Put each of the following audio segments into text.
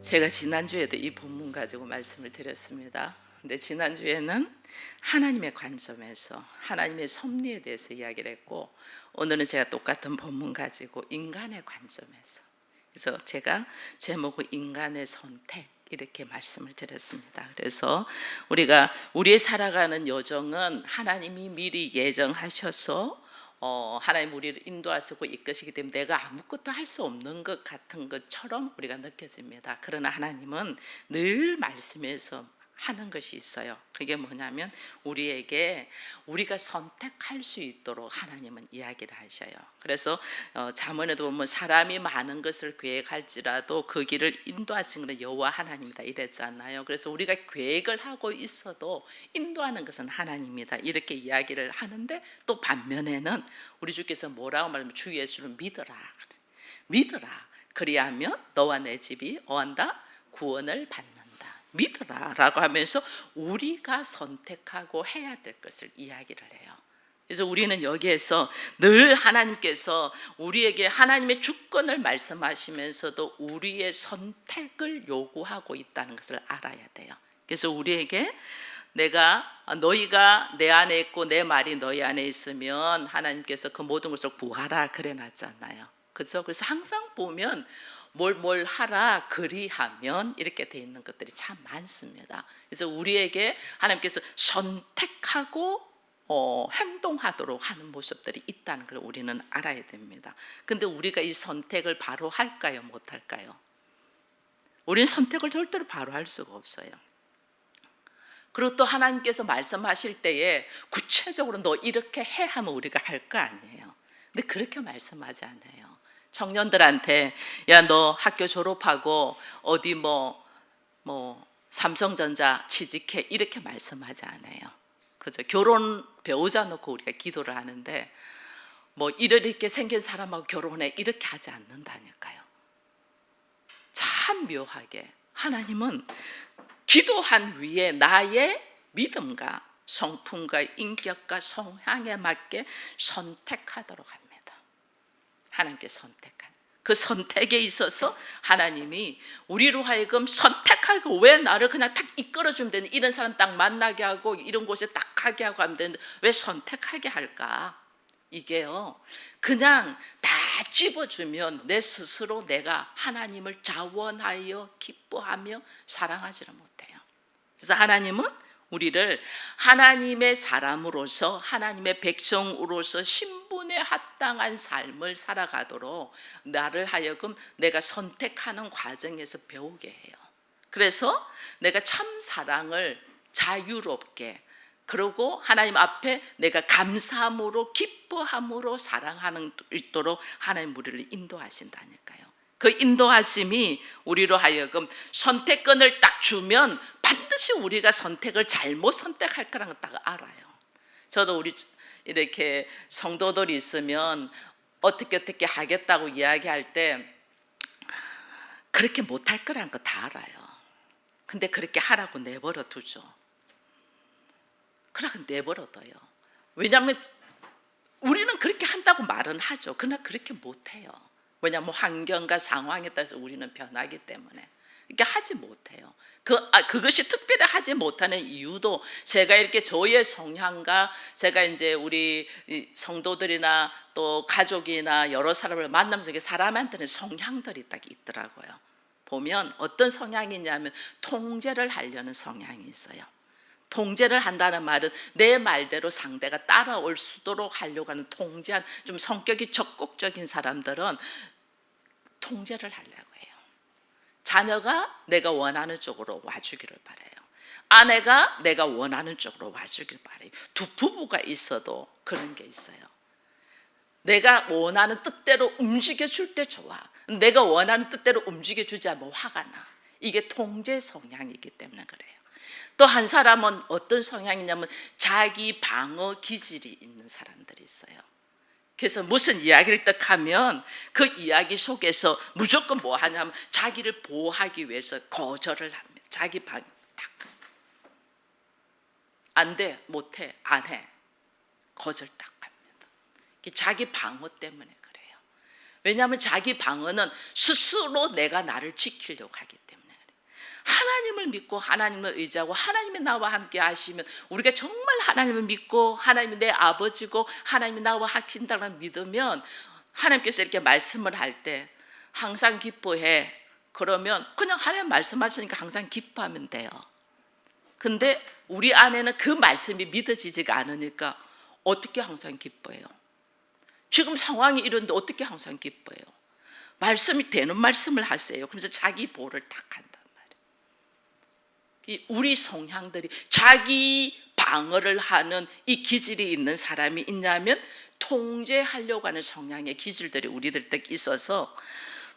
제가 지난주에도 이 본문 가지고 말씀을 드렸습니다. 근데 지난주에는 하나님의 관점에서 하나님의 섭리에 대해서 이야기를 했고, 오늘은 제가 똑같은 본문 가지고 인간의 관점에서, 그래서 제가 제목을 인간의 선택 이렇게 말씀을 드렸습니다. 그래서 우리가 우리의 살아가는 여정은 하나님이 미리 예정하셔서 하나님 우리를 인도하시고 이끄시기 때문에 내가 아무것도 할 수 없는 것 같은 것처럼 우리가 느껴집니다. 그러나 하나님은 늘 말씀에서 하는 것이 있어요. 그게 뭐냐면 우리에게 우리가 선택할 수 있도록 하나님은 이야기를 하셔요. 그래서 잠언에도 보면 사람이 많은 것을 계획할지라도 그 길을 인도하시는 것은 여호와 하나님이다 이랬잖아요. 그래서 우리가 계획을 하고 있어도 인도하는 것은 하나님이다 이렇게 이야기를 하는데, 또 반면에는 우리 주께서 뭐라고 말하면 주 예수를 믿어라 그리하면 너와 내 집이 어한다 구원을 받는다, 믿어라 라고 하면서 우리가 선택하고 해야 될 것을 이야기를 해요. 그래서 우리는 여기에서 늘 하나님께서 우리에게 하나님의 주권을 말씀하시면서도 우리의 선택을 요구하고 있다는 것을 알아야 돼요. 그래서 우리에게 너희가 내 안에 있고 내 말이 너희 안에 있으면 하나님께서 그 모든 것을 구하라 그래 놨잖아요. 그렇죠? 그래서 항상 보면 뭘 하라 그리하면 이렇게 돼 있는 것들이 참 많습니다. 그래서 우리에게 하나님께서 선택하고 행동하도록 하는 모습들이 있다는 걸 우리는 알아야 됩니다. 근데 우리가 이 선택을 바로 할까요? 못 할까요? 우리는 선택을 절대로 바로 할 수가 없어요. 그리고 또 하나님께서 말씀하실 때에 구체적으로 너 이렇게 해 하면 우리가 할 거 아니에요. 근데 그렇게 말씀하지 않아요. 청년들한테 야 너 학교 졸업하고 어디 뭐 삼성전자 취직해 이렇게 말씀하지 않아요. 그죠? 결혼 배우자 놓고 우리가 기도를 하는데 뭐 이렇게 생긴 사람하고 결혼해 이렇게 하지 않는다니까요. 참 묘하게 하나님은 기도한 위에 나의 믿음과 성품과 인격과 성향에 맞게 선택하도록 합니다. 하나님께 선택한 그 선택에 있어서 하나님이 우리로 하여금 선택하고, 왜 나를 그냥 딱 이끌어주면 되는 이런 사람 딱 만나게 하고 이런 곳에 딱 가게 하고 하면 되는데 왜 선택하게 할까? 이게요 그냥 다 찝어주면 내 스스로 내가 하나님을 자원하여 기뻐하며 사랑하지를 못해요. 그래서 하나님은 우리를 하나님의 사람으로서 하나님의 백성으로서 신분에 합당한 삶을 살아가도록 나를 하여금 내가 선택하는 과정에서 배우게 해요. 그래서 내가 참 사랑을 자유롭게, 그리고 하나님 앞에 내가 감사함으로 기뻐함으로 사랑하는 있도록 하나님 우리를 인도하신다니까요. 그 인도하심이 우리로 하여금 선택권을 딱 주면 반드시 우리가 선택을 잘못 선택할 거라는 걸 딱 알아요. 저도 우리 이렇게 성도들이 있으면 어떻게 하겠다고 이야기할 때 그렇게 못할 거라는 거 다 알아요. 근데 그렇게 하라고 내버려 두죠. 그러고 내버려 둬요. 왜냐하면 우리는 그렇게 한다고 말은 하죠. 그러나 그렇게 못해요. 왜냐하면 환경과 상황에 따라서 우리는 변하기 때문에 이렇게 하지 못해요. 그것이 특별히 하지 못하는 이유도 제가 이렇게 저의 성향과 제가 이제 우리 성도들이나 또 가족이나 여러 사람을 만나면서 사람한테는 성향들이 딱 있더라고요. 보면 어떤 성향이 있냐면 통제를 하려는 성향이 있어요. 통제를 한다는 말은 내 말대로 상대가 따라올 수 있도록 하려고 하는 통제한, 좀 성격이 적극적인 사람들은 통제를 하려고 해요. 자녀가 내가 원하는 쪽으로 와주기를 바라요. 아내가 내가 원하는 쪽으로 와주길 바라요. 두 부부가 있어도 그런 게 있어요. 내가 원하는 뜻대로 움직여줄 때 좋아. 내가 원하는 뜻대로 움직여주지 않으면 화가 나. 이게 통제 성향이기 때문에 그래요. 또 한 사람은 어떤 성향이냐면 자기 방어 기질이 있는 사람들이 있어요. 그래서 무슨 이야기를 딱 하면 그 이야기 속에서 무조건 뭐 하냐면 자기를 보호하기 위해서 거절을 합니다. 자기 방 딱 안 돼, 못해, 안 해, 거절 딱 합니다. 자기 방어 때문에 그래요. 왜냐하면 자기 방어는 스스로 내가 나를 지키려고 하기 때문에. 하나님을 믿고 하나님을 의지하고 하나님이 나와 함께 하시면, 우리가 정말 하나님을 믿고 하나님이 내 아버지고 하나님이 나와 하신다고 믿으면, 하나님께서 이렇게 말씀을 할 때 항상 기뻐해. 그러면 그냥 하나님 말씀하시니까 항상 기뻐하면 돼요. 근데 우리 안에는 그 말씀이 믿어지지가 않으니까 어떻게 항상 기뻐해요? 지금 상황이 이런데 어떻게 항상 기뻐해요? 말씀이 되는 말씀을 하세요. 그래서 자기 보호를 딱 한단 말이에요. 우리 성향들이 자기 방어를 하는 이 기질이 있는 사람이 있냐면, 통제하려고 하는 성향의 기질들이 우리들 때 있어서,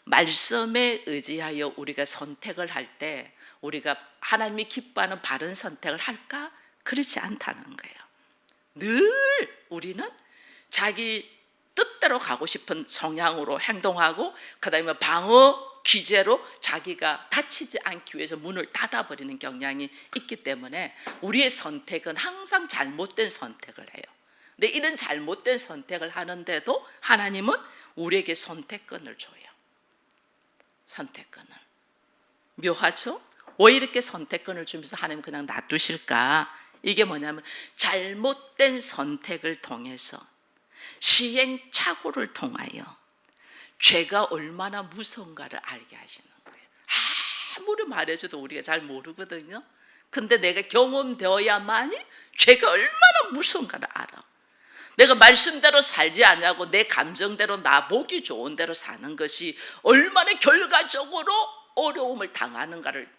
말씀에 의지하여 우리가 선택을 할 때 우리가 하나님이 기뻐하는 바른 선택을 할까? 그렇지 않다는 거예요. 늘 우리는 자기 뜻대로 가고 싶은 성향으로 행동하고, 그다음에 방어 기제로 자기가 다치지 않기 위해서 문을 닫아버리는 경향이 있기 때문에 우리의 선택은 항상 잘못된 선택을 해요. 근데 이런 잘못된 선택을 하는데도 하나님은 우리에게 선택권을 줘요. 선택권을. 묘하죠? 왜 이렇게 선택권을 주면서 하나님 그냥 놔두실까? 이게 뭐냐면, 잘못된 선택을 통해서, 시행착오를 통하여 죄가 얼마나 무서운가를 알게 하시는 거예요. 아무리 말해줘도 우리가 잘 모르거든요. 근데 내가 경험되어야만이 죄가 얼마나 무서운가를 알아. 내가 말씀대로 살지 않냐고 내 감정대로 나 보기 좋은 대로 사는 것이 얼마나 결과적으로 어려움을 당하는가를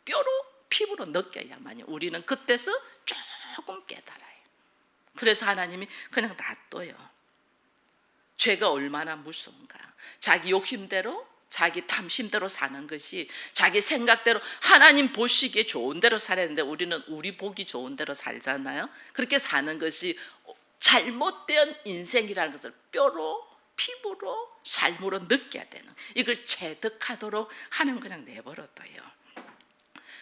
뼈로 피부로 느껴야만이 우리는 그때서 조금 깨달아요. 그래서 하나님이 그냥 놔둬요. 죄가 얼마나 무서운가. 자기 욕심대로, 자기 탐심대로 사는 것이, 자기 생각대로 하나님 보시기에 좋은 대로 살아야 되는데 우리는 우리 보기 좋은 대로 살잖아요. 그렇게 사는 것이 잘못된 인생이라는 것을 뼈로 피부로 삶으로 느껴야 되는, 이걸 체득하도록 하나님 그냥 내버려둬요.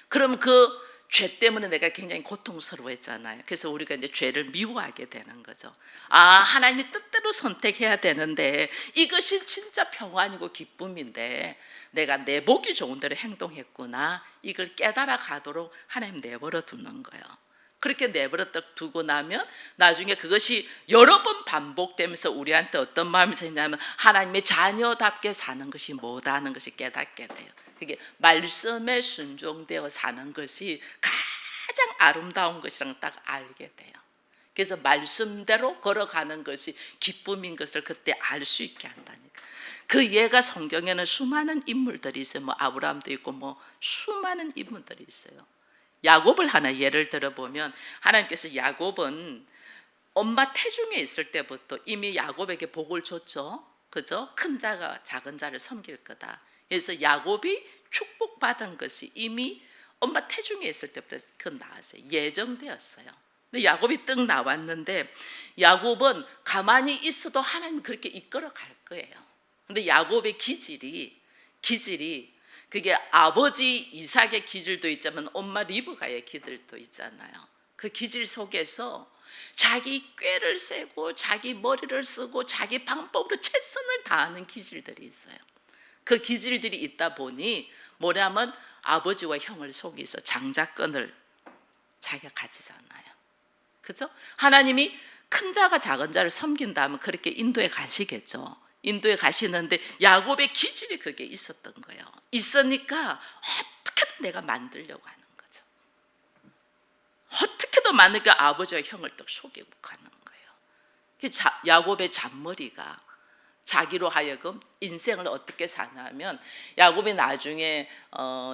그럼 그 죄 때문에 내가 굉장히 고통스러워했잖아요. 그래서 우리가 이제 죄를 미워하게 되는 거죠. 하나님이 뜻대로 선택해야 되는데 이것이 진짜 평안이고 기쁨인데 내가 내 보기 좋은 대로 행동했구나, 이걸 깨달아 가도록 하나님 내버려 두는 거예요. 그렇게 내버려 두고 나면 나중에 그것이 여러 번 반복되면서 우리한테 어떤 마음이 생기냐면, 하나님의 자녀답게 사는 것이 뭐다 하는 것이 깨닫게 돼요. 그게 말씀에 순종되어 사는 것이 가장 아름다운 것이라는 걸 딱 알게 돼요. 그래서 말씀대로 걸어가는 것이 기쁨인 것을 그때 알 수 있게 한다니까. 그 예가 성경에는 수많은 인물들이 있어요. 뭐 아브라함도 있고 뭐 수많은 인물들이 있어요. 야곱을 하나 예를 들어보면, 하나님께서 야곱은 엄마 태중에 있을 때부터 이미 야곱에게 복을 줬죠. 그죠? 큰 자가 작은 자를 섬길 거다. 그래서 야곱이 축복받은 것이 이미 엄마 태중에 있을 때부터 나왔어요. 예정되었어요. 근데 야곱이 떡 나왔는데, 야곱은 가만히 있어도 하나님이 그렇게 이끌어 갈 거예요. 근데 야곱의 기질이 그게 아버지 이삭의 기질도 있지만 엄마 리브가의 기질도 있잖아요. 그 기질 속에서 자기 꾀를 세고 자기 머리를 쓰고 자기 방법으로 최선을 다하는 기질들이 있어요. 그 기질들이 있다 보니 뭐냐면 아버지와 형을 속이서 장자권을 자기가 가지잖아요. 그죠? 하나님이 큰 자가 작은 자를 섬긴다면 그렇게 인도에 가시겠죠. 인도에 가시는데 야곱의 기질이 그게 있었던 거예요. 있으니까 어떻게든 내가 만들려고 하는 거죠. 어떻게든 만들니까 아버지와 형을 또 속이고 가는 거예요. 야곱의 잔머리가 자기로 하여금 인생을 어떻게 사냐면, 야곱이 나중에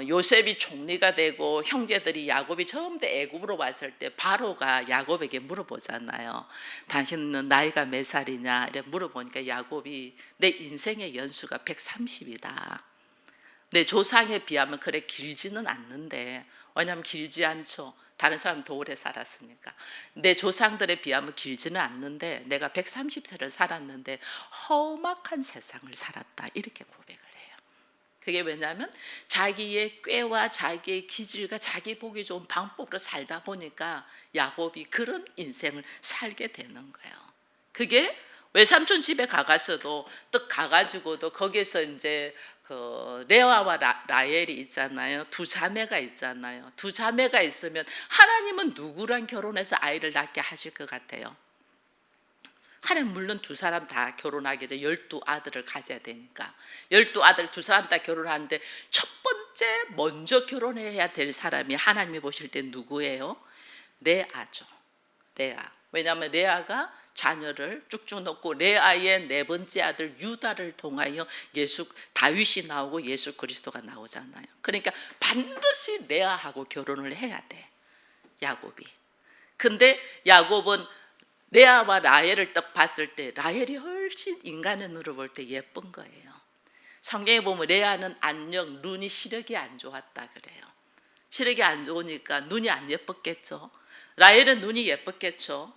요셉이 총리가 되고 형제들이 야곱이 처음 때 애굽으로 왔을 때 바로가 야곱에게 물어보잖아요. 당신은 나이가 몇 살이냐 이렇게 물어보니까 야곱이 내 인생의 연수가 130이다. 내 조상에 비하면 그래 길지는 않는데, 왜냐하면 길지 않죠. 다른 사람 더 오래 살았으니까. 내 조상들에 비하면 길지는 않는데 내가 130세를 살았는데 험악한 세상을 살았다, 이렇게 고백을 해요. 그게 왜냐하면 자기의 꾀와 자기의 기질과 자기 보기 좋은 방법으로 살다 보니까 야곱이 그런 인생을 살게 되는 거예요. 그게 외삼촌 집에 가가서도 떡 가가지고도 거기서 이제 그 레아와 라헬이 있잖아요. 두 자매가 있잖아요. 두 자매가 있으면 하나님은 누구랑 결혼해서 아이를 낳게 하실 것 같아요? 하나님 물론 두 사람 다 결혼하게 돼 12아들을 가져야 되니까 12아들 두 사람 다 결혼하는데 첫 번째 먼저 결혼해야 될 사람이 하나님이 보실 때 누구예요? 레아죠. 레아. 왜냐하면 레아가 자녀를 쭉쭉 낳고 레아의 네 번째 아들 유다를 통하여 다윗이 나오고 예수 그리스도가 나오잖아요. 그러니까 반드시 레아하고 결혼을 해야 돼, 야곱이. 근데 야곱은 레아와 라헬을 딱 봤을 때 라헬이 훨씬 인간의 눈으로 볼 때 예쁜 거예요. 성경에 보면 레아는 안녕 눈이 시력이 안 좋았다 그래요. 시력이 안 좋으니까 눈이 안 예뻤겠죠. 라헬은 눈이 예뻤겠죠.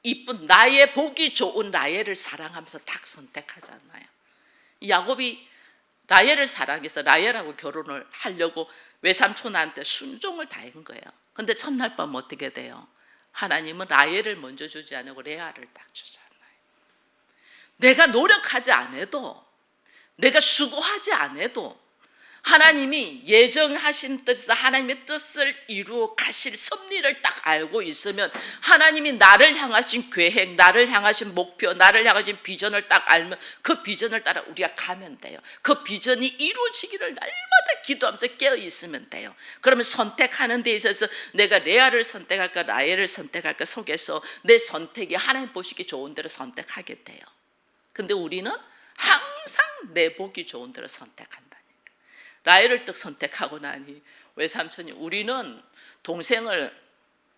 이쁜 나의 보기 좋은 라헬을 사랑하면서 딱 선택하잖아요. 야곱이 라헬을 사랑해서 라헬하고 결혼을 하려고 외삼촌한테 순종을 다한 거예요. 근데 첫날 밤 어떻게 돼요? 하나님은 라헬을 먼저 주지 않고 레아를 딱 주잖아요. 내가 노력하지 않아도, 내가 수고하지 않아도 하나님이 예정하신 뜻에서 하나님의 뜻을 이루어 가실 섭리를 딱 알고 있으면 하나님이 나를 향하신 계획, 나를 향하신 목표, 나를 향하신 비전을 딱 알면 그 비전을 따라 우리가 가면 돼요. 그 비전이 이루어지기를 날마다 기도하면서 깨어 있으면 돼요. 그러면 선택하는 데 있어서 내가 레아를 선택할까 라헬을 선택할까 속에서 내 선택이 하나님 보시기 좋은 대로 선택하게 돼요. 근데 우리는 항상 내 보기 좋은 대로 선택한다. 라헬을 딱 선택하고 나니 외삼촌이 우리는 동생을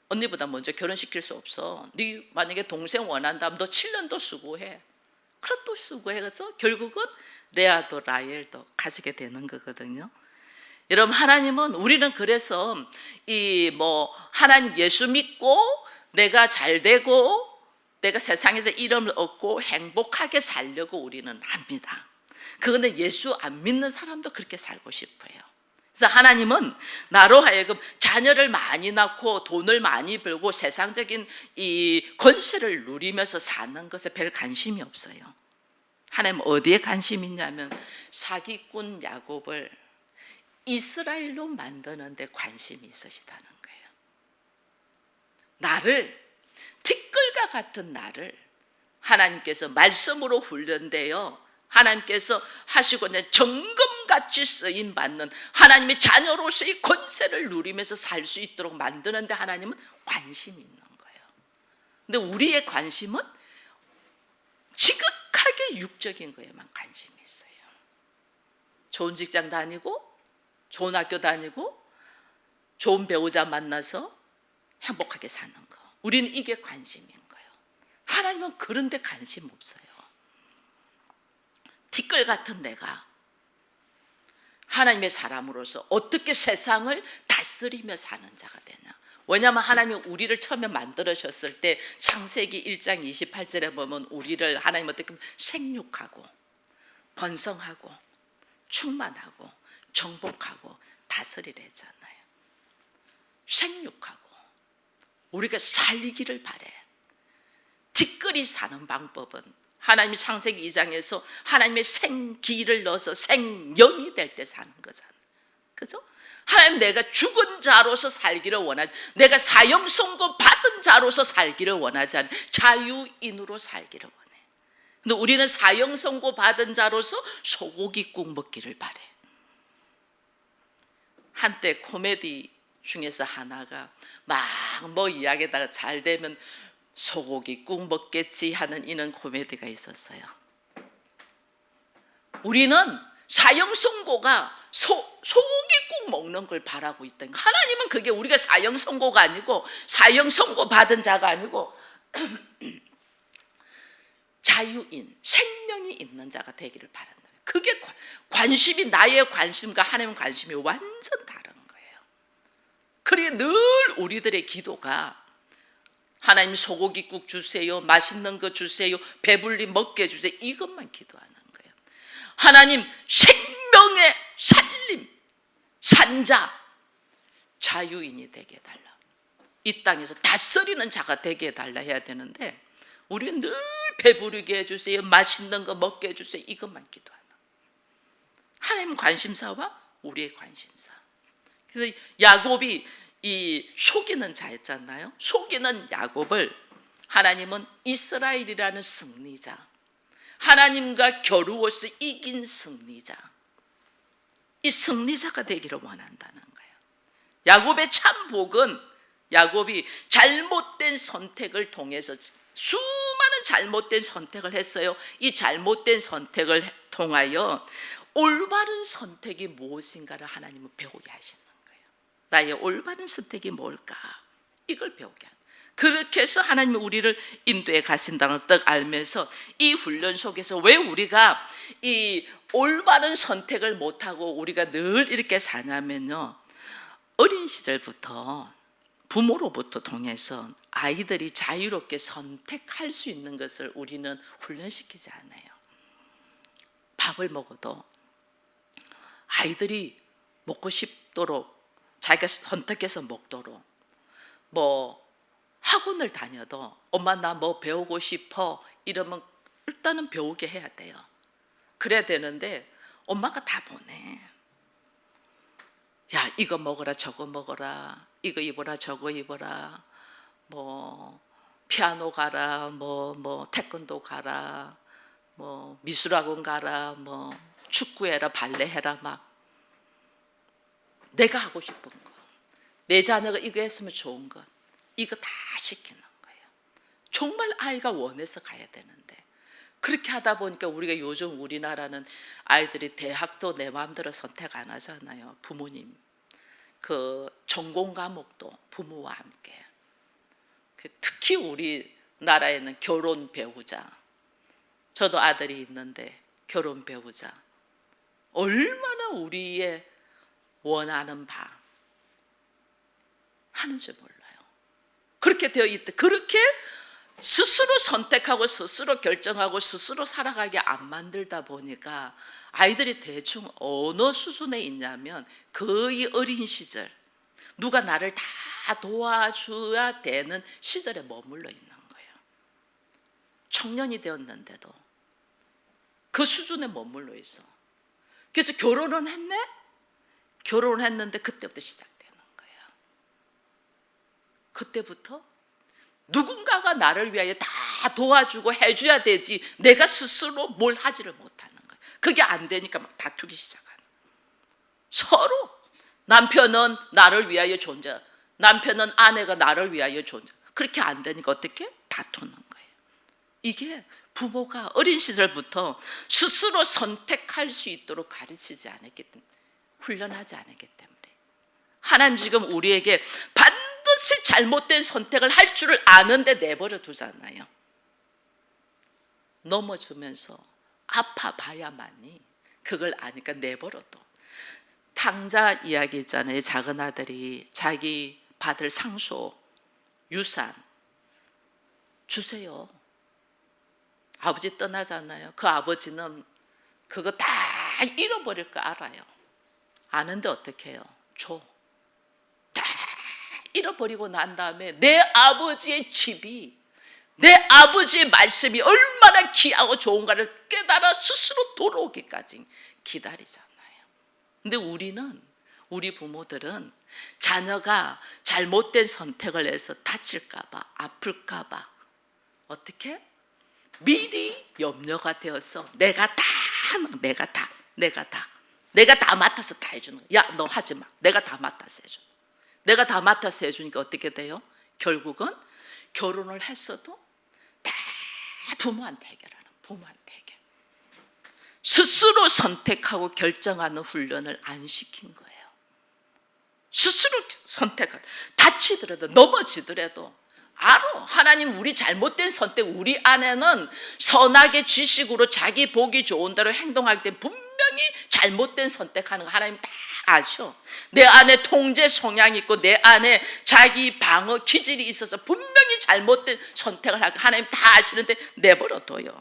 언니보다 먼저 결혼시킬 수 없어. 네 만약에 동생 원한다면 너 7년도 수고해. 그럼 또 수고해서 결국은 레아도 라헬도 가지게 되는 거거든요. 여러분 하나님은 우리는 그래서 하나님 예수 믿고 내가 잘 되고 내가 세상에서 이름을 얻고 행복하게 살려고 우리는 합니다. 그거는 예수 안 믿는 사람도 그렇게 살고 싶어요. 그래서 하나님은 나로 하여금 자녀를 많이 낳고 돈을 많이 벌고 세상적인 이 권세를 누리면서 사는 것에 별 관심이 없어요. 하나님은 어디에 관심이 있냐면 사기꾼 야곱을 이스라엘로 만드는 데 관심이 있으시다는 거예요. 나를, 티끌과 같은 나를 하나님께서 말씀으로 훈련되어 하나님께서 하시고 정금같이 쓰임받는 하나님의 자녀로서의 권세를 누리면서 살 수 있도록 만드는데 하나님은 관심이 있는 거예요. 근데 우리의 관심은 지극하게 육적인 거에만 관심이 있어요. 좋은 직장 다니고 좋은 학교 다니고 좋은 배우자 만나서 행복하게 사는 거, 우리는 이게 관심인 거예요. 하나님은 그런 데 관심 없어요. 티끌 같은 내가 하나님의 사람으로서 어떻게 세상을 다스리며 사는 자가 되냐. 왜냐하면 하나님이 우리를 처음에 만들으셨을 때 창세기 1장 28절에 보면 우리를 하나님 어떻게 생육하고 번성하고 충만하고 정복하고 다스리려 했잖아요. 생육하고 우리가 살기를 바래. 티끌이 사는 방법은 하나님이 창세기 2장에서 하나님의 생기를 넣어서 생명이 될 때 사는 거잖아요. 그죠? 하나님 내가 죽은 자로서 살기를 원하지, 내가 사형 선고 받은 자로서 살기를 원하지 않아. 자유인으로 살기를 원해. 근데 우리는 사형 선고 받은 자로서 소고기국 먹기를 바래. 한때 코미디 중에서 하나가 막 뭐 이야기하다가 잘 되면 소고기 국 먹겠지 하는 이런 코미디가 있었어요. 우리는 사형 선고가 소고기 국 먹는 걸 바라고 있다는 거예요. 하나님은 그게 우리가 사형 선고가 아니고 사형 선고 받은 자가 아니고 자유인, 생명이 있는 자가 되기를 바란다. 그게 관심이, 나의 관심과 하나님의 관심이 완전 다른 거예요. 그래 늘 우리들의 기도가 하나님 소고기국 주세요, 맛있는 거 주세요, 배불리 먹게 해주세요, 이것만 기도하는 거예요. 하나님 생명의 살림, 산자, 자유인이 되게 해달라. 이 땅에서 다스리는 자가 되게 해달라 해야 되는데 우리는 늘 배부르게 해주세요, 맛있는 거 먹게 해주세요, 이것만 기도하는. 하나님 관심사와 우리의 관심사. 그래서 야곱이 이 속이는 자였잖아요. 속이는 야곱을 하나님은 이스라엘이라는 승리자, 하나님과 겨루어서 이긴 승리자, 이 승리자가 되기를 원한다는 거예요. 야곱의 참 복은 야곱이 잘못된 선택을 통해서 수많은 잘못된 선택을 했어요. 이 잘못된 선택을 통하여 올바른 선택이 무엇인가를 하나님은 배우게 하시는 거예요. 나의 올바른 선택이 뭘까? 이걸 배우게 하는. 그렇게 해서 하나님이 우리를 인도해 가신다는 뜻 알면서 이 훈련 속에서 왜 우리가 이 올바른 선택을 못하고 우리가 늘 이렇게 사냐면요, 어린 시절부터 부모로부터 통해서 아이들이 자유롭게 선택할 수 있는 것을 우리는 훈련시키지 않아요. 밥을 먹어도 아이들이 먹고 싶도록 자기가 선택해서 먹도록, 뭐 학원을 다녀도 엄마 나 뭐 배우고 싶어 이러면 일단은 배우게 해야 돼요. 그래야 되는데 엄마가 다 보내. 야, 이거 먹어라, 저거 먹어라, 이거 입어라, 저거 입어라, 뭐 피아노 가라, 뭐 태권도 가라, 뭐 미술학원 가라, 뭐 축구해라, 발레해라, 막 내가 하고 싶은 거, 내 자녀가 이거 했으면 좋은 것, 이거 다 시키는 거예요. 정말 아이가 원해서 가야 되는데 그렇게 하다 보니까 우리가 요즘 우리나라는 아이들이 대학도 내 마음대로 선택 안 하잖아요. 부모님 그 전공 과목도 부모와 함께. 특히 우리나라에는 결혼 배우자, 저도 아들이 있는데 결혼 배우자 얼마나 우리의 원하는 바 하는지 몰라요. 그렇게 되어 있대. 그렇게 스스로 선택하고 스스로 결정하고 스스로 살아가게 안 만들다 보니까 아이들이 대충 어느 수준에 있냐면 거의 어린 시절, 누가 나를 다 도와줘야 되는 시절에 머물러 있는 거예요. 청년이 되었는데도 그 수준에 머물러 있어. 그래서 결혼은 했네? 결혼을 했는데 그때부터 시작되는 거예요. 그때부터 누군가가 나를 위하여 다 도와주고 해줘야 되지 내가 스스로 뭘 하지를 못하는 거예요. 그게 안 되니까 막 다투기 시작하는 거예요. 서로 남편은 나를 위하여 존재, 남편은 아내가 나를 위하여 존재. 그렇게 안 되니까 어떻게? 다투는 거예요. 이게 부모가 어린 시절부터 스스로 선택할 수 있도록 가르치지 않았기 때문에, 훈련하지 않았기 때문에. 하나님 지금 우리에게 반드시 잘못된 선택을 할 줄을 아는데 내버려 두잖아요. 넘어지면서 아파봐야만이 그걸 아니까 내버려둬. 탕자 이야기 있잖아요. 작은 아들이 자기 받을 상속, 유산 주세요. 아버지 떠나잖아요. 그 아버지는 그거 다 잃어버릴 거 알아요. 아는데 어떻게 해요? 줘. 다 잃어버리고 난 다음에 내 아버지의 집이, 내 아버지의 말씀이 얼마나 귀하고 좋은가를 깨달아 스스로 돌아오기까지 기다리잖아요. 근데 우리 부모들은 자녀가 잘못된 선택을 해서 다칠까 봐, 아플까 봐 어떻게? 미리 염려가 되어서 내가 다 맡아서 다 해주는 거야. 야, 너 하지 마. 내가 다 맡아서 해줘. 내가 다 맡아서 해주니까 어떻게 돼요? 결국은 결혼을 했어도 다 부모한테 해결하는, 부모한테 해결. 스스로 선택하고 결정하는 훈련을 안 시킨 거예요. 스스로 선택하고 다치더라도 넘어지더라도 알아. 하나님 우리 잘못된 선택, 우리 안에는 선하게 지식으로 자기 보기 좋은 대로 행동할 때 분명히 잘못된 선택하는 거 하나님 다 아셔. 내 안에 통제 성향이 있고 내 안에 자기 방어 기질이 있어서 분명히 잘못된 선택을 할 거 하나님 다 아시는데 내버려둬요.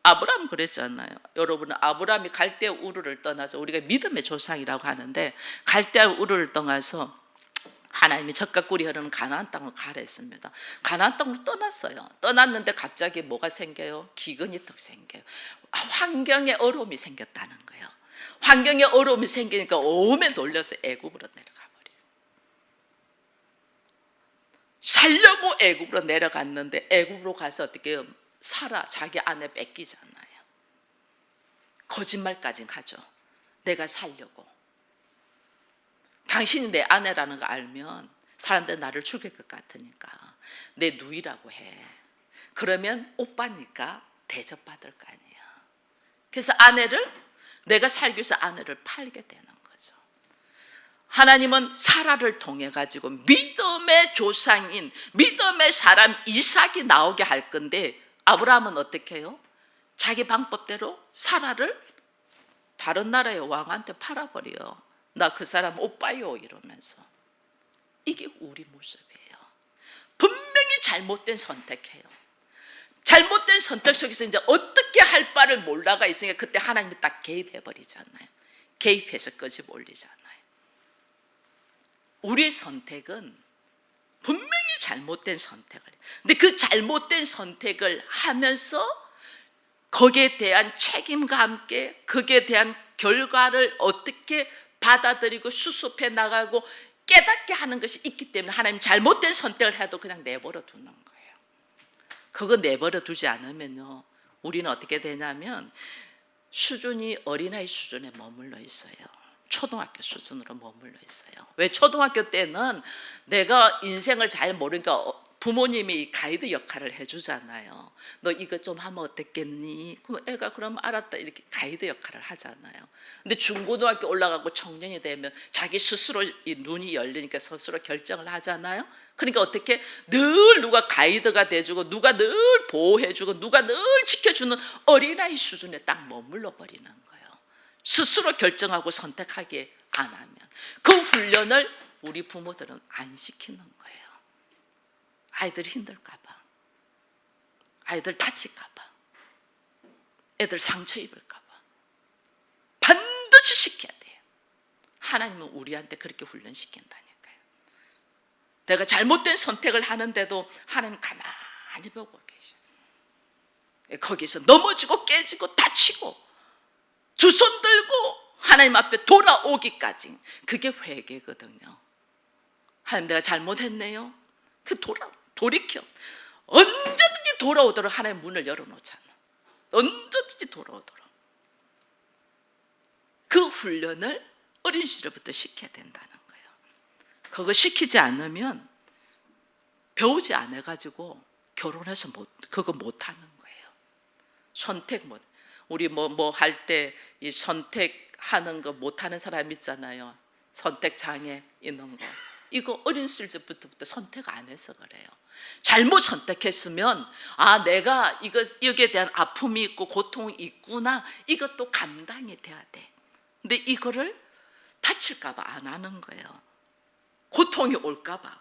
아브라함 그랬잖아요. 여러분, 아브라함이 갈대 우르를 떠나서, 우리가 믿음의 조상이라고 하는데 갈대 우르를 떠나서 하나님이 젖과 꿀이 흐르는 가나안 땅으로 가라 했습니다. 가나안 땅으로 떠났어요. 떠났는데 갑자기 뭐가 생겨요? 기근이 턱 생겨요. 환경에 어려움이 생겼다는 거예요. 환경에 어려움이 생기니까 오면 놀려서 애굽으로 내려가 버려요. 살려고 애굽으로 내려갔는데 애굽으로 가서 어떻게 살아 자기 아내 뺏기잖아요. 거짓말까지 하죠. 내가 살려고. 당신이 내 아내라는 거 알면 사람들 나를 죽일 것 같으니까 내 누이라고 해. 그러면 오빠니까 대접받을 거 아니에요. 그래서 아내를 내가 살기 위해서 아내를 팔게 되는 거죠. 하나님은 사라를 통해 가지고 믿음의 조상인 믿음의 사람 이삭이 나오게 할 건데 아브라함은 어떻게 해요? 자기 방법대로 사라를 다른 나라의 왕한테 팔아버려요. 나 그 사람 오빠요 이러면서. 이게 우리 모습이에요. 분명히 잘못된 선택해요. 잘못된 선택 속에서 이제 어떻게 할 바를 몰라가 있으니까 그때 하나님이 딱 개입해버리잖아요. 개입해서 끄집 올리잖아요. 우리의 선택은 분명히 잘못된 선택을 해요. 근데 그 잘못된 선택을 하면서 거기에 대한 책임과 함께 거기에 대한 결과를 어떻게 받아들이고 수습해 나가고 깨닫게 하는 것이 있기 때문에 하나님 잘못된 선택을 해도 그냥 내버려 두는 거예요. 그거 내버려 두지 않으면요 우리는 어떻게 되냐면 수준이 어린아이 수준에 머물러 있어요. 초등학교 수준으로 머물러 있어요. 왜? 초등학교 때는 내가 인생을 잘 모르니까 부모님이 가이드 역할을 해주잖아요. 너 이거 좀 하면 어떻겠니? 그럼 애가 그럼 알았다 이렇게 가이드 역할을 하잖아요. 근데 중고등학교 올라가고 청년이 되면 자기 스스로 이 눈이 열리니까 스스로 결정을 하잖아요. 그러니까 어떻게 늘 누가 가이드가 돼주고 누가 늘 보호해주고 누가 늘 지켜주는 어린아이 수준에 딱 머물러 버리는 거예요. 스스로 결정하고 선택하게 안 하면 그 훈련을 우리 부모들은 안 시키는 거예요. 아이들이 힘들까 봐, 아이들 다칠까 봐, 애들 상처 입을까 봐 반드시 시켜야 돼요. 하나님은 우리한테 그렇게 훈련시킨다니까요. 내가 잘못된 선택을 하는데도 하나님 가만히 보고 계셔. 거기서 넘어지고 깨지고 다치고 두 손 들고 하나님 앞에 돌아오기까지 그게 회개거든요. 하나님 내가 잘못했네요. 그 돌이켜 언제든지 돌아오도록 하나님 문을 열어놓잖아. 언제든지 돌아오도록. 그 훈련을 어린 시절부터 시켜야 된다는 거예요. 그거 시키지 않으면 배우지 않아가지고 결혼해서 그거 못하는 거예요. 선택 못. 우리 뭐 할 때 이 선택하는 거 못하는 사람 있잖아요. 선택 장애 있는 거. 이거 어린 시절부터 선택 안 해서 그래요. 잘못 선택했으면 내가 여기에 대한 아픔이 있고 고통이 있구나. 이것도 감당이 돼야 돼. 근데 이거를 다칠까 봐 안 하는 거예요. 고통이 올까 봐.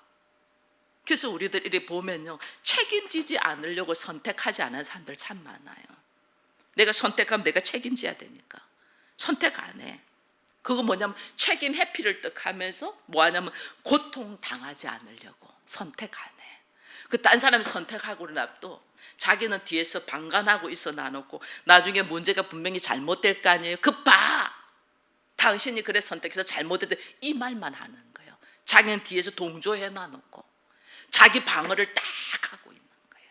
그래서 우리들 이렇게 보면요 책임지지 않으려고 선택하지 않은 사람들 참 많아요. 내가 선택하면 내가 책임져야 되니까 선택 안 해. 그거 뭐냐면 책임 회피를 딱 하면서 뭐하냐면 고통 당하지 않으려고 선택 안 해. 그 딴 사람이 선택하고 납도 자기는 뒤에서 방관하고 있어 놔놓고 나중에 문제가 분명히 잘못될 거 아니에요. 그 봐! 당신이 그래 선택해서 잘못했대 이 말만 하는 거예요. 자기는 뒤에서 동조해 놔놓고 자기 방어를 딱 하고 있는 거예요.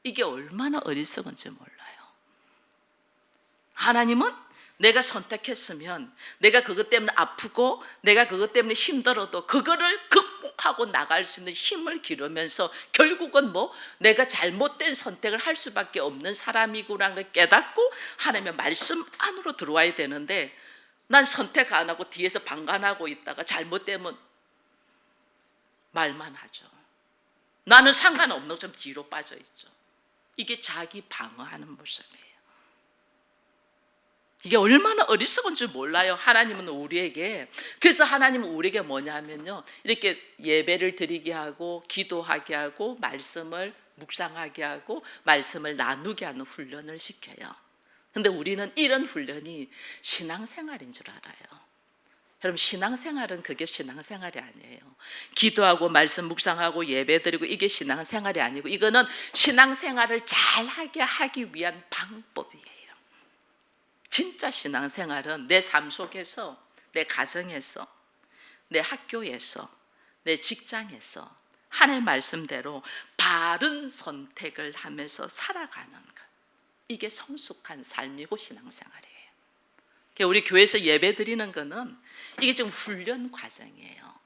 이게 얼마나 어리석은지 몰라요. 하나님은 내가 선택했으면 내가 그것 때문에 아프고 내가 그것 때문에 힘들어도 그거를 극복하고 나갈 수 있는 힘을 기르면서 결국은 내가 잘못된 선택을 할 수밖에 없는 사람이구나를 걸 깨닫고 하나님의 말씀 안으로 들어와야 되는데 난 선택 안 하고 뒤에서 방관하고 있다가 잘못되면 말만 하죠. 나는 상관없는 것처럼 뒤로 빠져 있죠. 이게 자기 방어하는 모습이에요. 이게 얼마나 어리석은 줄 몰라요. 하나님은 우리에게. 그래서 하나님은 우리에게 뭐냐면요 이렇게 예배를 드리게 하고 기도하게 하고 말씀을 묵상하게 하고 말씀을 나누게 하는 훈련을 시켜요. 근데 우리는 이런 훈련이 신앙생활인 줄 알아요. 여러분, 신앙생활은 그게 신앙생활이 아니에요. 기도하고 말씀 묵상하고 예배드리고 이게 신앙생활이 아니고, 이거는 신앙생활을 잘하게 하기 위한 방법이에요. 진짜 신앙생활은 내 삶 속에서, 내 가정에서, 내 학교에서, 내 직장에서 하나님의 말씀대로 바른 선택을 하면서 살아가는 것, 이게 성숙한 삶이고 신앙생활이에요. 우리 교회에서 예배 드리는 거는 이게 좀 훈련 과정이에요.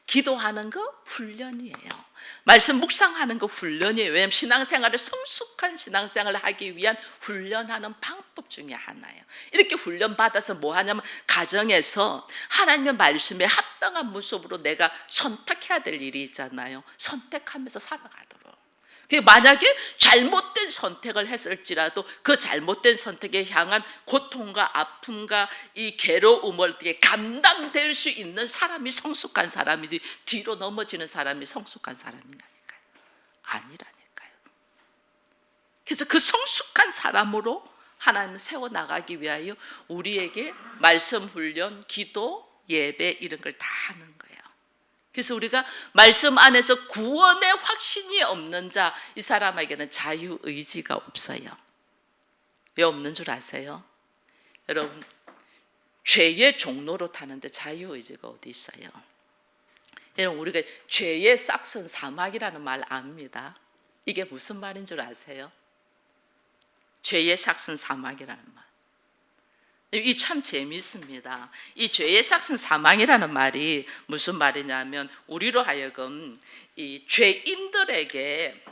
기도하는 거 훈련이에요. 말씀 묵상하는 거 훈련이에요. 왜냐하면 신앙생활을, 성숙한 신앙생활을 하기 위한 훈련하는 방법 중에 하나예요. 이렇게 훈련받아서 뭐 하냐면, 가정에서 하나님의 말씀에 합당한 모습으로 내가 선택해야 될 일이 있잖아요. 선택하면서 살아가도록. 만약에 잘못된 선택을 했을지라도 그 잘못된 선택에 향한 고통과 아픔과 이 괴로움을 감당될 수 있는 사람이 성숙한 사람이지, 뒤로 넘어지는 사람이 성숙한 사람이라니까요. 아니라니까요. 그래서 그 성숙한 사람으로 하나님 세워나가기 위하여 우리에게 말씀 훈련, 기도, 예배 이런 걸 다 하는 거예요. 그래서 우리가 말씀 안에서 구원의 확신이 없는 자, 이 사람에게는 자유의지가 없어요. 왜 없는 줄 아세요? 여러분, 죄의 종로로 타는데 자유의지가 어디 있어요? 여러분, 우리가 죄의 싹슨 사막이라는 말 압니다. 이게 무슨 말인 줄 아세요? 죄의 싹슨 사막이라는 말. 이 참 재미있습니다. 이 죄의 삭슨 사망이라는 말이 무슨 말이냐면, 우리로 하여금 이 죄인들에게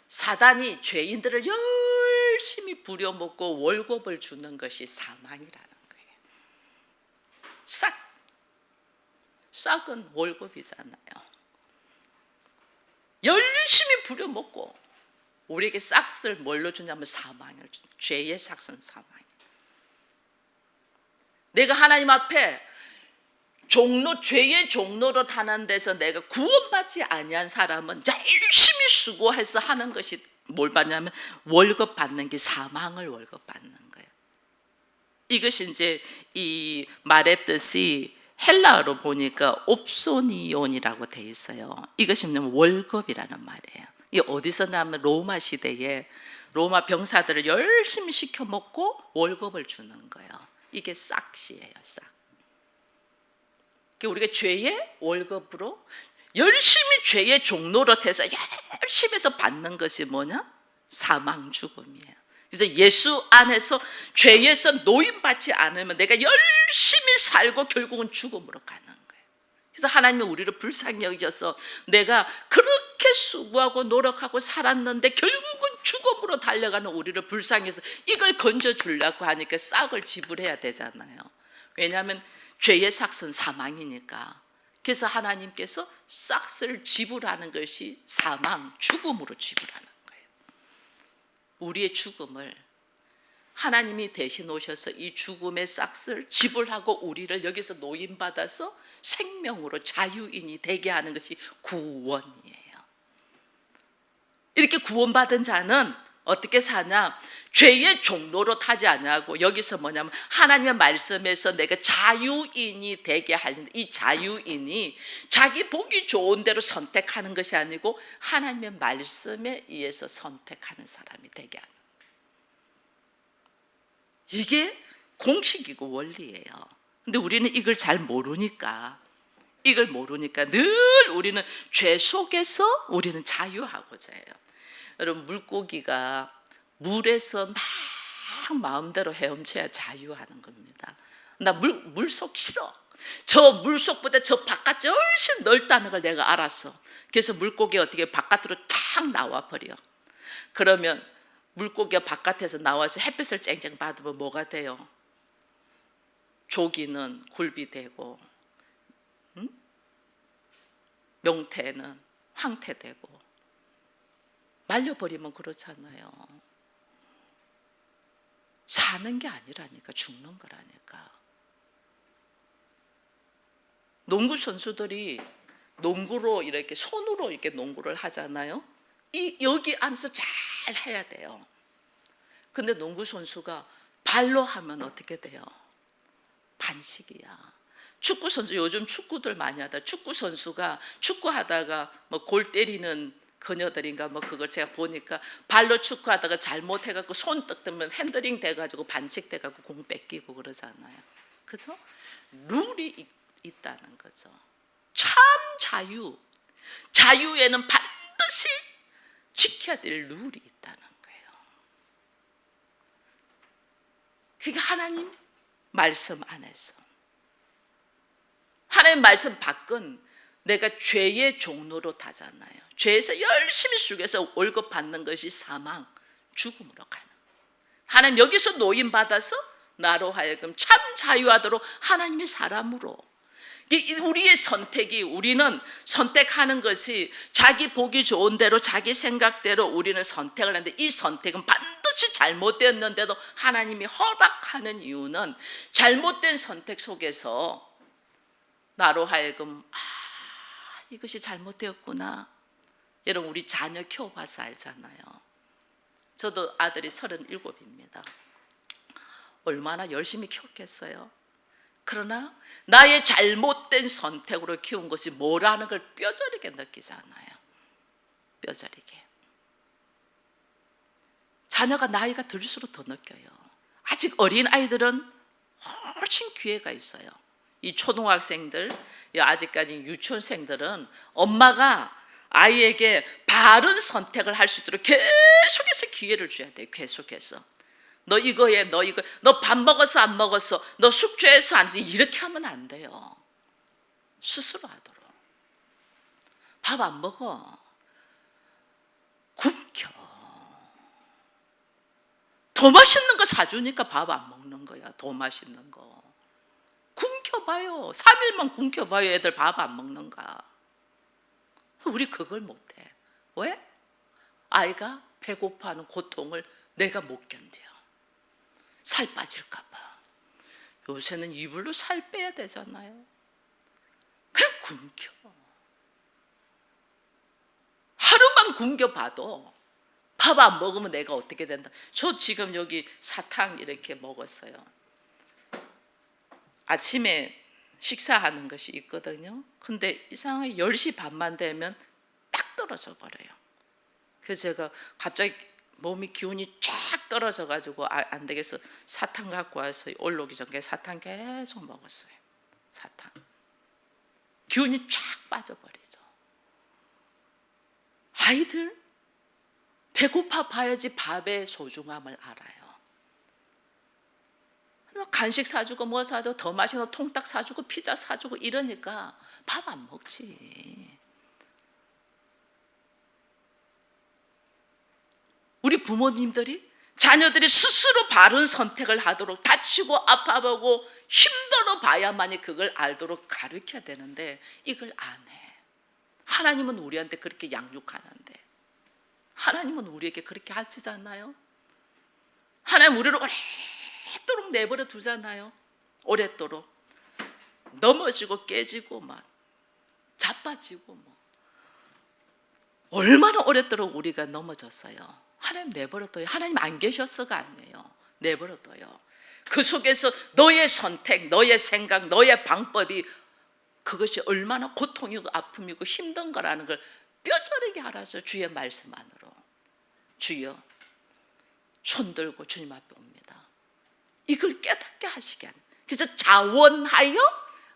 사단이 죄인들을 열심히 부려먹고 월급을 주는 것이 사망이라는 거예요. 싹은 월급이잖아요. 열심히 부려먹고 우리에게 싹을 뭘로 주냐면 사망을 주는, 죄의 삭슨 사망. 내가 하나님 앞에 죄의 종로로 타는 데서 내가 구원받지 아니한 사람은 열심히 수고해서 하는 것이 뭘 받냐면, 월급 받는 게 사망을 월급 받는 거예요. 이것이 이제 이 말의 뜻이 헬라어로 보니까 옵소니온이라고 돼 있어요. 이것이 뭐냐면 월급이라는 말이에요. 이 어디서 나면 로마 시대에 로마 병사들을 열심히 시켜 먹고 월급을 주는 거예요. 이게 싹시예요, 싹. 우리가 죄의 월급으로 열심히 죄의 종로로 해서 열심히 해서 받는 것이 뭐냐? 사망, 죽음이에요. 그래서 예수 안에서 죄에서 노임받지 않으면 내가 열심히 살고 결국은 죽음으로 가는 거예요. 그래서 하나님이 우리를 불쌍히 여기셔서 내가 그렇게 수고하고 노력하고 살았는데 결국은 죽음으로 달려가는 우리를 불쌍해서 이걸 건져주려고 하니까 싹을 지불해야 되잖아요. 왜냐하면 죄의 삭은 사망이니까. 그래서 하나님께서 싹을 지불하는 것이 사망, 죽음으로 지불하는 거예요. 우리의 죽음을 하나님이 대신 오셔서 이 죽음의 싹을 지불하고 우리를 여기서 노임받아서 생명으로 자유인이 되게 하는 것이 구원이에요. 이렇게 구원받은 자는 어떻게 사냐? 죄의 종로로 타지 않냐고. 여기서 뭐냐면 하나님의 말씀에서 내가 자유인이 되게 하는, 이 자유인이 자기 보기 좋은 대로 선택하는 것이 아니고 하나님의 말씀에 의해서 선택하는 사람이 되게 하는, 이게 공식이고 원리예요. 근데 우리는 이걸 잘 모르니까, 늘 우리는 죄 속에서 우리는 자유하고자 해요. 여러분, 물고기가 물에서 막 마음대로 헤엄쳐야 자유하는 겁니다. 나 물속 싫어. 저 물속보다 저 바깥이 훨씬 넓다는 걸 내가 알았어. 그래서 물고기가 어떻게 바깥으로 탁 나와 버려. 그러면 물고기가 바깥에서 나와서 햇빛을 쨍쨍 받으면 뭐가 돼요? 조기는 굴비 되고, 명태는 황태되고, 말려버리면 그렇잖아요. 사는 게 아니라니까, 죽는 거라니까. 농구 선수들이 농구로 이렇게 손으로 이렇게 농구를 하잖아요. 여기 안에서 잘 해야 돼요. 근데 농구 선수가 발로 하면 어떻게 돼요? 반칙이야. 축구 선수, 요즘 축구들 많이 하다. 축구 선수가 축구하다가 뭐 골 때리는 그녀들인가 뭐 그걸 제가 보니까 발로 축구하다가 잘못해갖고 손 떡뜨면 핸들링 돼가지고 반칙돼갖고 공 뺏기고 그러잖아요. 그죠? 룰이 있다는 거죠. 참 자유에는 반드시 지켜야 될 룰이 있다는 거예요. 그게 하나님 말씀 안에서, 하나님 말씀 밖은 내가 죄의 종로로 타잖아요. 죄에서 열심히 숙여서 월급 받는 것이 사망, 죽음으로 가는. 하나님 여기서 노임 받아서 나로 하여금 참 자유하도록 하나님의 사람으로. 우리의 선택이, 우리는 선택하는 것이 자기 보기 좋은 대로 자기 생각대로 우리는 선택을 하는데, 이 선택은 반드시 잘못되었는데도 하나님이 허락하는 이유는 잘못된 선택 속에서 나로 하여금 이것이 잘못되었구나. 여러분, 우리 자녀 키워봐서 알잖아요. 저도 아들이 37입니다. 얼마나 열심히 키웠겠어요. 그러나 나의 잘못된 선택으로 키운 것이 뭐라는 걸 뼈저리게 느끼잖아요. 뼈저리게. 자녀가 나이가 들수록 더 느껴요. 아직 어린 아이들은 훨씬 기회가 있어요. 이 초등학생들, 아직까지 유치원생들은 엄마가 아이에게 바른 선택을 할 수 있도록 계속해서 기회를 줘야 돼요. 계속해서. 너 이거 해, 너 이거, 너 밥 먹었어 안 먹었어, 너 숙제했어 안 했어, 이렇게 하면 안 돼요. 스스로 하도록. 밥 안 먹어, 굶겨. 더 맛있는 거 사주니까 밥 안 먹는 거야. 더 맛있는 거 굶겨봐요. 3일만 굶겨봐요. 애들 밥 안 먹는가. 우리 그걸 못해. 왜? 아이가 배고파하는 고통을 내가 못 견뎌. 살 빠질까 봐. 요새는 이불로 살 빼야 되잖아요. 그냥 굶겨. 하루만 굶겨봐도 밥 안 먹으면 내가 어떻게 된다. 저 지금 여기 사탕 이렇게 먹었어요. 아침에 식사하는 것이 있거든요. 근데 이상하게 10시 반만 되면 딱 떨어져 버려요. 그래서 제가 갑자기 몸이 기운이 쫙 떨어져 가지고 안 되겠어, 사탕 갖고 와서 올라오기 전에 사탕 계속 먹었어요. 사탕. 기운이 쫙 빠져버리죠. 아이들 배고파 봐야지 밥의 소중함을 알아요. 간식 사주고 뭐 사주고 더 맛있는 통닭 사주고 피자 사주고 이러니까 밥 안 먹지. 우리 부모님들이 자녀들이 스스로 바른 선택을 하도록 다치고 아파보고 힘들어 봐야만이 그걸 알도록 가르쳐야 되는데 이걸 안 해. 하나님은 우리한테 그렇게 양육하는데, 하나님은 우리에게 그렇게 하시잖아요. 하나님 우리를 오랫도록 내버려 두잖아요. 오랫도록 넘어지고 깨지고 막 자빠지고 뭐. 얼마나 오랫도록 우리가 넘어졌어요. 하나님 내버려둬요. 하나님 안 계셨어가 아니에요. 내버려둬요. 그 속에서 너의 선택, 너의 생각, 너의 방법이 그것이 얼마나 고통이고 아픔이고 힘든 거라는 걸 뼈저리게 알아서 주의 말씀 안으로, 주여 손들고 주님 앞에 옵니다. 이걸 깨닫게 하시게 하는. 그래서 자원하여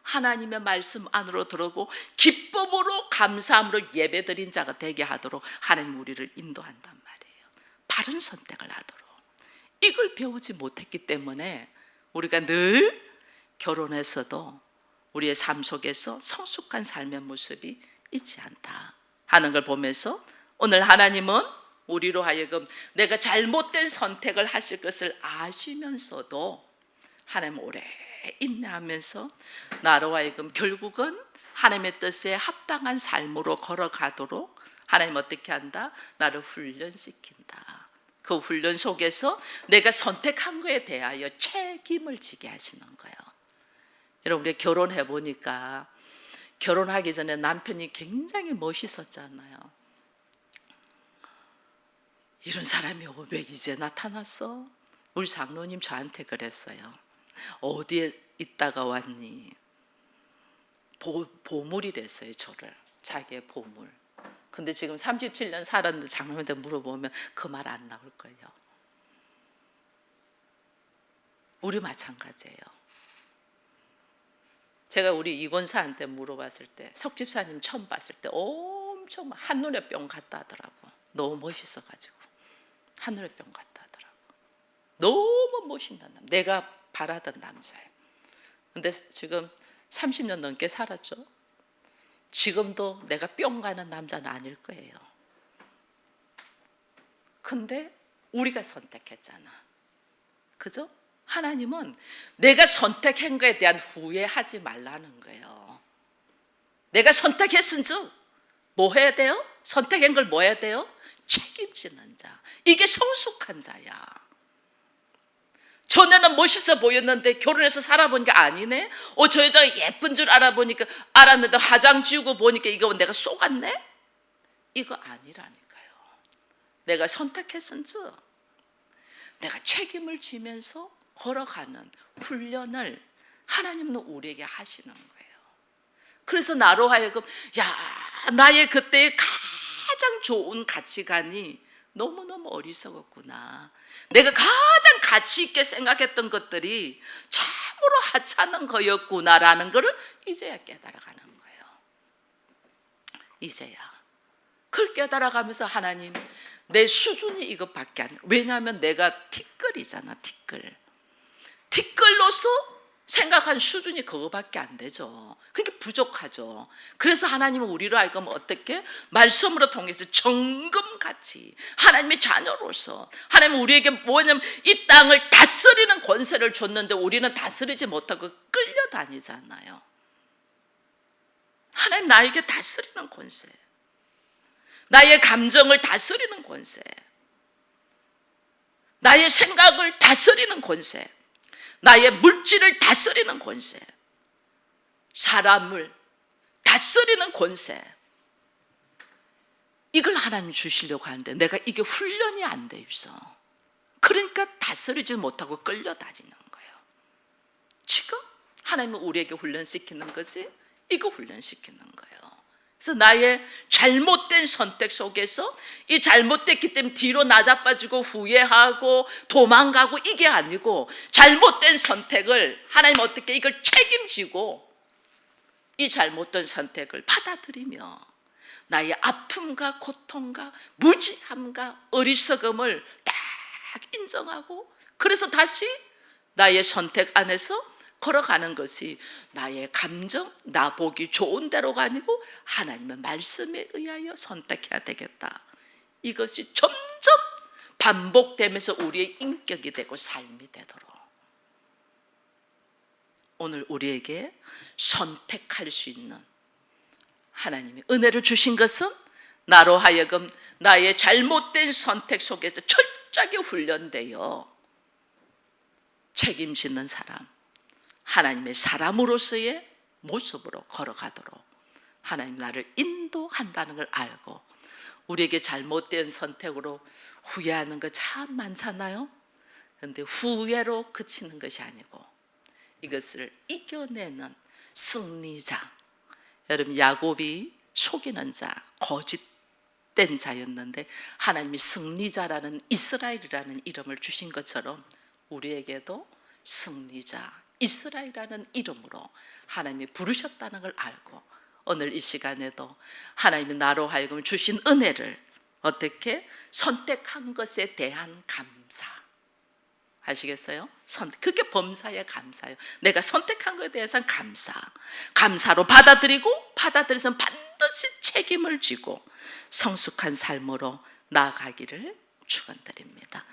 하나님의 말씀 안으로 들어오고 기쁨으로 감사함으로 예배드린 자가 되게 하도록 하나님 우리를 인도한단 말이에요. 바른 선택을 하도록. 이걸 배우지 못했기 때문에 우리가 늘 결혼해서도 우리의 삶 속에서 성숙한 삶의 모습이 있지 않다 하는 걸 보면서, 오늘 하나님은 우리로 하여금 내가 잘못된 선택을 하실 것을 아시면서도 하나님 오래 인내하면서 나로 하여금 결국은 하나님의 뜻에 합당한 삶으로 걸어가도록 하나님 어떻게 한다? 나를 훈련시킨다. 그 훈련 속에서 내가 선택한 거에 대하여 책임을 지게 하시는 거예요. 여러분, 우리 결혼해 보니까 결혼하기 전에 남편이 굉장히 멋있었잖아요. 이런 사람이 왜 이제 나타났어? 우리 장로님 저한테 그랬어요. 어디에 있다가 왔니? 보물이랬어요. 저를 자기의 보물. 근데 지금 37년 살았는데 장로님한테 물어보면 그 말 안 나올 거예요. 우리 마찬가지예요. 제가 우리 이권사한테 물어봤을 때, 석집사님 처음 봤을 때 엄청 한눈에 뿅 갔다 하더라고. 너무 멋있어가지고 한눈에 뿅 갔다 하더라고. 너무 멋있는 남자, 내가 바라던 남자예요. 근데 지금 30년 넘게 살았죠. 지금도 내가 뿅 가는 남자는 아닐 거예요. 근데 우리가 선택했잖아. 그죠? 하나님은 내가 선택한 것에 대한 후회하지 말라는 거예요. 내가 선택했은즉 뭐 해야 돼요? 선택한 걸 뭐 해야 돼요? 책임지는 자. 이게 성숙한 자야. 전에는 멋있어 보였는데 결혼해서 살아보니까 아니네. 저 여자가 예쁜 줄 알았는데 화장 지우고 보니까 이거 내가 속았네. 이거 아니라니까요. 내가 선택했은즉 내가 책임을 지면서 걸어가는 훈련을 하나님은 우리에게 하시는 거예요. 그래서 나로 하여금 나의 그때의 가장 좋은 가치관이 너무너무 어리석었구나. 내가 가장 가치 있게 생각했던 것들이 참으로 하찮은 거였구나라는 것을 이제야 깨달아가는 거예요. 이제야. 그걸 깨달아가면서 하나님, 내 수준이 이것밖에 안 돼요. 왜냐하면 내가 티끌이잖아. 티끌로서 생각한 수준이 그거밖에 안 되죠. 그게 부족하죠. 그래서 하나님은 우리로 하여금 어떻게? 말씀으로 통해서 정금같이 하나님의 자녀로서 하나님은 우리에게 뭐냐면 이 땅을 다스리는 권세를 줬는데 우리는 다스리지 못하고 끌려다니잖아요. 하나님 나에게 다스리는 권세, 나의 감정을 다스리는 권세, 나의 생각을 다스리는 권세, 나의 물질을 다스리는 권세, 사람을 다스리는 권세, 이걸 하나님 주시려고 하는데 내가 이게 훈련이 안 돼 있어. 그러니까 다스리지 못하고 끌려다니는 거예요. 지금 하나님은 우리에게 훈련시키는 거지, 이거 훈련시키는 거예요. 그래서 나의 잘못된 선택 속에서 이 잘못됐기 때문에 뒤로 나자빠지고 후회하고 도망가고 이게 아니고, 잘못된 선택을 하나님 어떻게 이걸 책임지고 이 잘못된 선택을 받아들이며 나의 아픔과 고통과 무지함과 어리석음을 딱 인정하고, 그래서 다시 나의 선택 안에서 걸어가는 것이 나의 감정, 나 보기 좋은 대로가 아니고 하나님의 말씀에 의하여 선택해야 되겠다. 이것이 점점 반복되면서 우리의 인격이 되고 삶이 되도록 오늘 우리에게 선택할 수 있는 하나님이 은혜를 주신 것은 나로 하여금 나의 잘못된 선택 속에서 철저하게 훈련되어 책임지는 사람, 하나님의 사람으로서의 모습으로 걸어가도록 하나님 나를 인도한다는 걸 알고, 우리에게 잘못된 선택으로 후회하는 거 참 많잖아요. 그런데 후회로 그치는 것이 아니고 이것을 이겨내는 승리자. 여러분, 야곱이 속이는 자, 거짓된 자였는데 하나님이 승리자라는 이스라엘이라는 이름을 주신 것처럼 우리에게도 승리자, 이스라엘이라는 이름으로 하나님이 부르셨다는 걸 알고 오늘 이 시간에도 하나님이 나로 하여금 주신 은혜를 어떻게 선택한 것에 대한 감사, 아시겠어요? 그게 범사의 감사예요. 내가 선택한 것에 대해서는 감사로 받아들이고, 받아들여서 반드시 책임을 지고 성숙한 삶으로 나아가기를 축원드립니다.